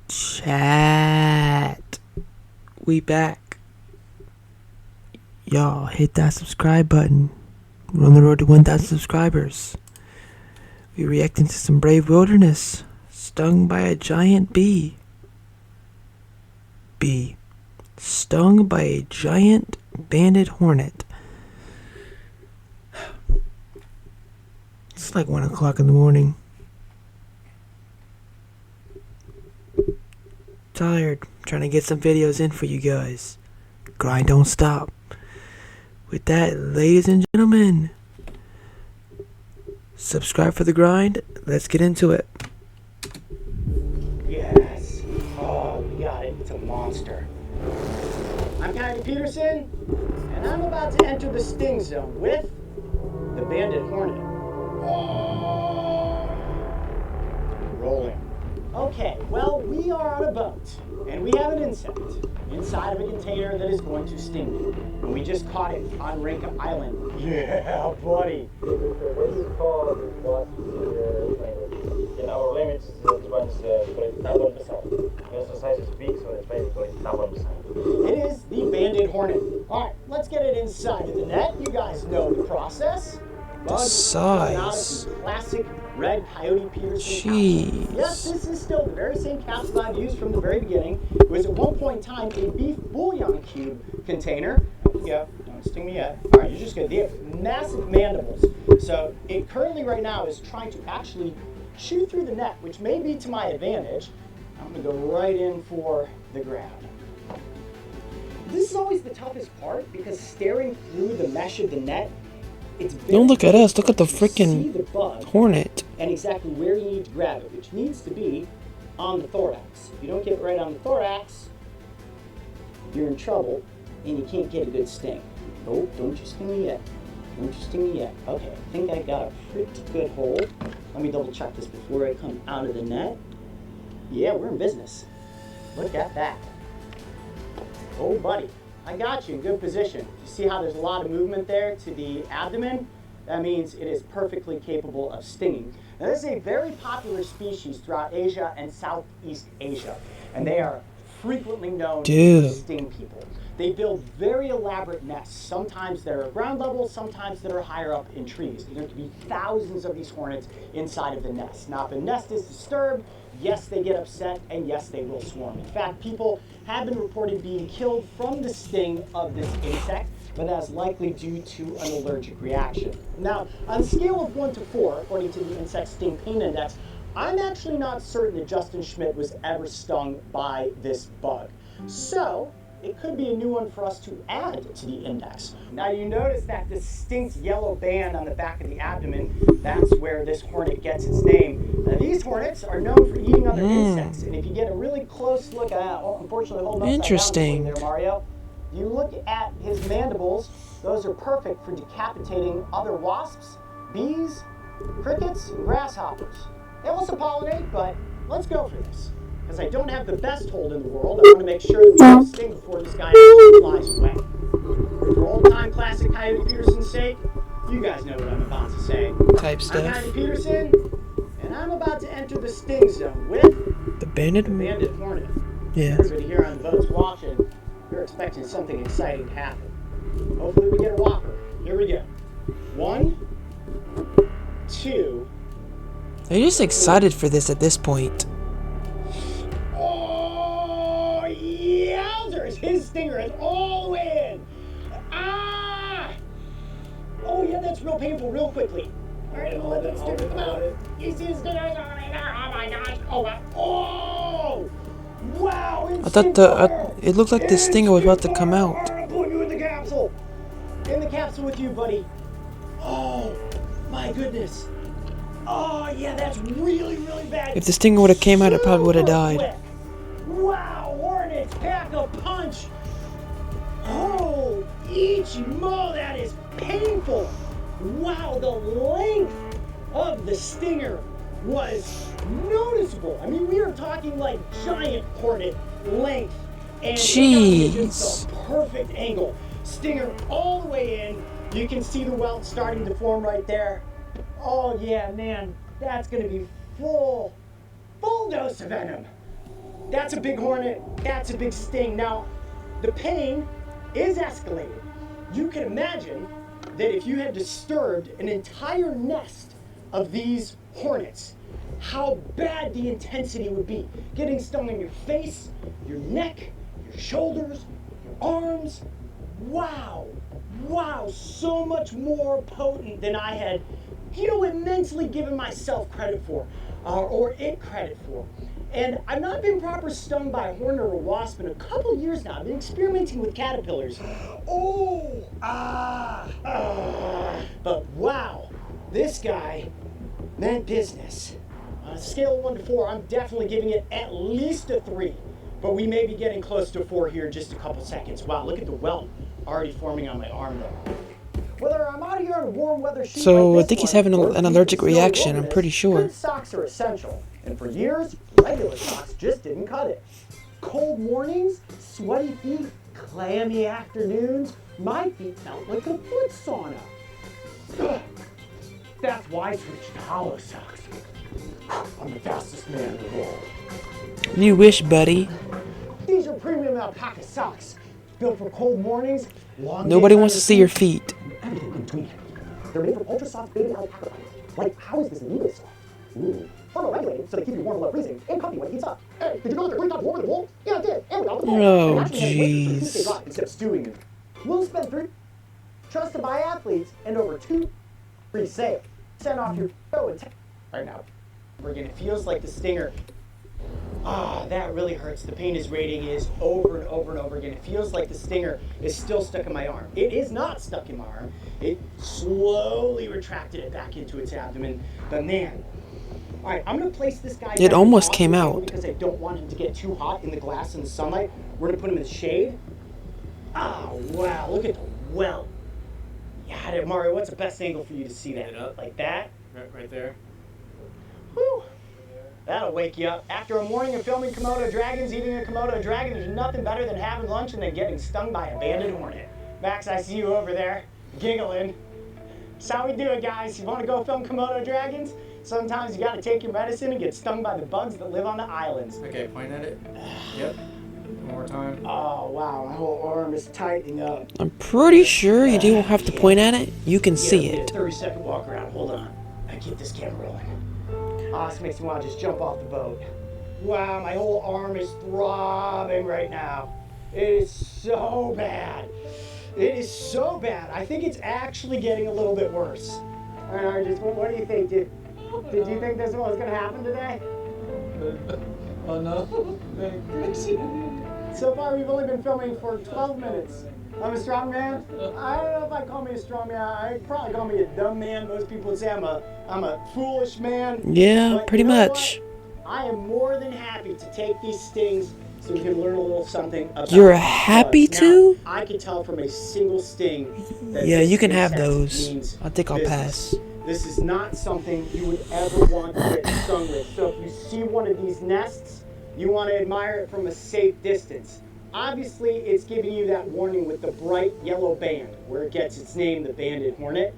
Chat. We back. Y'all hit that subscribe button. We're on the road to 1,000 subscribers. We reacting to some brave wilderness. Stung by a giant bee. Stung by a giant banded hornet. It's like 1 o'clock in the morning. Tired. Trying to get some videos in for you guys. Grind don't stop. With that, ladies and gentlemen, subscribe for the grind. Let's get into it. Yes. Oh, we got it. It's a monster. I'm Coyote Peterson, and I'm about to enter the sting zone with the banded hornet. Rolling. Okay, well, we are on a boat, and we have an insect inside of a container that is going to sting me. And we just caught it on Rink Island. Yeah, buddy. What is it called? In our language, it runs double beside. It also size is big, so it's basically double beside. It is the banded hornet. All right, let's get it inside of the net. You guys know the process. The size. Classic red Coyote Peterson. Jeez. Yes, this is still the very same capsule I've used from the very beginning. It was at one point in time a beef bouillon cube container. Yeah, don't sting me yet. All right, you're just gonna. They have massive mandibles. So it currently right now is trying to actually shoot through the net, which may be to my advantage. I'm gonna go right in for the grab. This is always the toughest part because staring through the mesh of the net, it's very Don't look at us. Look at the see freaking the bug hornet. and exactly where you need to grab it, which needs to be on the thorax. If you don't get it right on the thorax, you're in trouble and you can't get a good sting. Oh, don't you sting me yet. Don't you sting me yet. Okay, I think I got a pretty good hold. Let me double check this before I come out of the net. Yeah, we're in business. Look at that. Oh, buddy, I got you in good position. You see how there's a lot of movement there to the abdomen? That means it is perfectly capable of stinging. Now, this is a very popular species throughout Asia and Southeast Asia, and they are frequently known to sting people. They build very elaborate nests, sometimes that are at ground level, sometimes that are higher up in trees. There can be thousands of these hornets inside of the nest. Now, if the nest is disturbed, yes, they get upset, and yes, they will swarm. In fact, people have been reported being killed from the sting of this insect, but that's likely due to an allergic reaction. Now, on a scale of 1 to 4, according to the Insect Sting Pain Index, I'm actually not certain that Justin Schmidt was ever stung by this bug. So, it could be a new one for us to add to the index. Now you notice that distinct yellow band on the back of the abdomen, that's where this hornet gets its name. Now these hornets are known for eating other insects, and if you get a really close look at that, unfortunately hold up Interesting. there, Mario. You look at his mandibles, those are perfect for decapitating other wasps, bees, crickets, and grasshoppers. They also pollinate, but let's go for this. Because I don't have the best hold in the world, I want to make sure that we get a sting before this guy actually flies away. For old-time classic Coyote Peterson's sake, you guys know what I'm about to say. Type stuff. I'm Coyote Peterson, and I'm about to enter the sting zone with The banded hornet. Yeah. Everybody here on the boat's watching, you're expecting something exciting to happen. Hopefully we get a whopper. Here we go. 1, 2. They're just excited for this at this point. His stinger is all the way in. Ah! Oh yeah, that's real painful real quickly. All right, I'm gonna let that stinger come out. You see his stinger? Oh my gosh. Oh wow. Oh! Wow! I thought it looked like the stinger was about to come out. I'm putting you in the capsule. In the capsule with you, buddy. Oh my goodness. Oh yeah, that's really, really bad. If the stinger would have came out, it probably would have died. Wow, hornets, pack a punch. Oh, Ichimo, that is painful. Wow, the length of the stinger was noticeable. I mean, we are talking like giant hornet length. And jeez. Just the perfect angle. Stinger all the way in. You can see the welt starting to form right there. Oh yeah, man, that's gonna be full dose of venom. That's a big hornet. That's a big sting. Now, the pain is escalated. You can imagine that if you had disturbed an entire nest of these hornets, how bad the intensity would be. Getting stung in your face, your neck, your shoulders, your arms. Wow, so much more potent than I had, immensely given myself credit for, or it credit for. And I've not been proper stung by a hornet or a wasp in a couple years now. I've been experimenting with caterpillars. But wow, this guy meant business. On a scale of 1 to 4, I'm definitely giving it at least a 3. But we may be getting close to a 4 here in just a couple seconds. Wow, look at the welt already forming on my arm though. Whether I'm out here in a warm weather shoot So like I think this he's having one, or an deep allergic in snowy reaction, I'm wilderness, pretty sure. Good socks are essential. And for years, regular socks just didn't cut it. Cold mornings, sweaty feet, clammy afternoons, my feet felt like a foot sauna. Ugh. That's why I switched to hollow socks. I'm the fastest man in the world. You wish, buddy. These are premium alpaca socks, built for cold mornings, long Nobody days wants on to see your feet. everything in between. They're made from ultra soft baby alpaca fiber. Like, how is this knee this soft? Ooh. Thermoregulated, so they keep you warm below freezing and comfy when it heats up. Hey, did you know that they're 3 times warmer than wool? Yeah, I did. And without the wool. Oh, And actually has moisture, so the feet stay jeez. dry instead of stewing in. We'll spend 3 trusted by athletes and over 2 free sale. Send off your show and right now. Again, it feels like the stinger. That really hurts. The pain is rating is over and over and over again. It feels like the stinger is still stuck in my arm. It is not stuck in my arm. It slowly retracted it back into its abdomen. But man, all right, I'm gonna place this guy. It down almost off came the out. table because I don't want him to get too hot in the glass in the sunlight. We're gonna put him in the shade. Wow, look at the welt. Yeah, Mario, what's the best angle for you to see that? Like that? Right there. Whew. That'll wake you up. After a morning of filming Komodo dragons, eating a Komodo dragon, there's nothing better than having lunch and then getting stung by a banded hornet. Max, I see you over there, giggling. That's how we do it, guys. You want to go film Komodo dragons? Sometimes you got to take your medicine and get stung by the bugs that live on the islands. Okay, point at it. Yep. One more time. Oh, wow. My whole arm is tightening up. I'm pretty sure you don't have to point at it. You can see Yeah, it. 30-second walk around. Hold on. I keep this camera rolling. This makes me want to just jump off the boat. Wow, my whole arm is throbbing right now. It is so bad. It is so bad. I think it's actually getting a little bit worse. All right, Arjun, what do you think? Did you think this was going to happen today? Oh no. So far, we've only been filming for 12 minutes. I'm a strong man. I don't know if I'd call me a strong man. I'd probably call me a dumb man. Most people would say I'm a foolish man. Yeah, But pretty you know much. what? I am more than happy to take these stings so we can learn a little something about You're bugs. happy Now, to? I can tell from a single sting that Yeah, this you can have insect those. means I think I'll business. pass. This is not something you would ever want to get stung with. So if you see one of these nests, you want to admire it from a safe distance. Obviously, it's giving you that warning with the bright yellow band, where it gets its name, the banded hornet.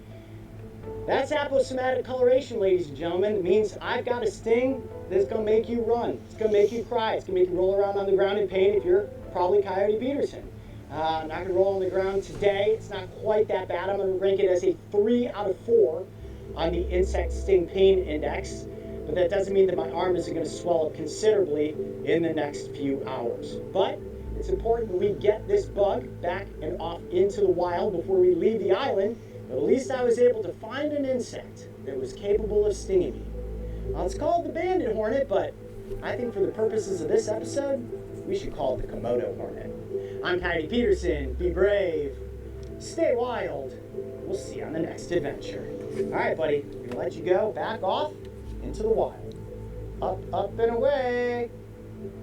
That's aposomatic coloration, ladies and gentlemen. It means I've got a sting that's going to make you run. It's going to make you cry. It's going to make you roll around on the ground in pain if you're probably Coyote Peterson. I'm not going to roll on the ground today. It's not quite that bad. I'm going to rank it as a 3 out of 4 on the insect sting pain index. But that doesn't mean that my arm isn't going to swell up considerably in the next few hours. But it's important that we get this bug back and off into the wild before we leave the island. But at least I was able to find an insect that was capable of stinging me. Well, it's called the banded hornet, but I think for the purposes of this episode, we should call it the Komodo hornet. I'm Coyote Peterson. Be brave. Stay wild. We'll see you on the next adventure. All right, buddy. I'm going to let you go back off into the wild. Up, up, and away.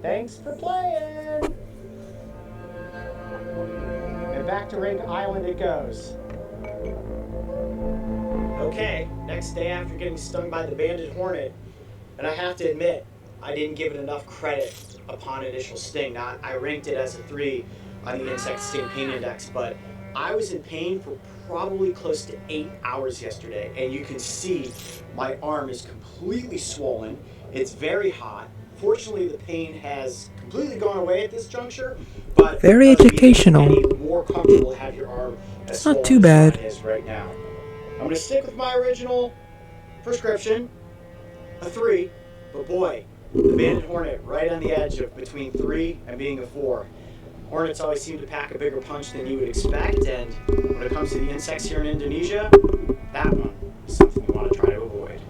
Thanks for playing. And back to Rink Island it goes. Okay, next day after getting stung by the banded hornet, and I have to admit, I didn't give it enough credit upon initial sting. Now, I ranked it as a 3 on the insect sting pain index, but I was in pain for probably close to 8 hours yesterday, and you can see my arm is completely swollen. It's very hot. Fortunately, the pain has completely gone away at this juncture, but Very it doesn't mean educational. it's any more comfortable to have your arm as It's not swollen too as bad. mine is right now. I'm going to stick with my original prescription, a 3, but boy, the Banded Hornet right on the edge of between 3 and being a 4. Hornets always seem to pack a bigger punch than you would expect, and when it comes to the insects here in Indonesia, that one is something you want to try to avoid.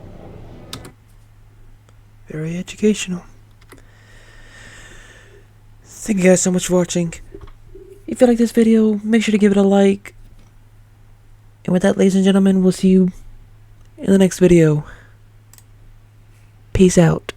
Very educational. Thank you guys so much for watching. If you like this video, make sure to give it a like. And with that, ladies and gentlemen, we'll see you in the next video. Peace out.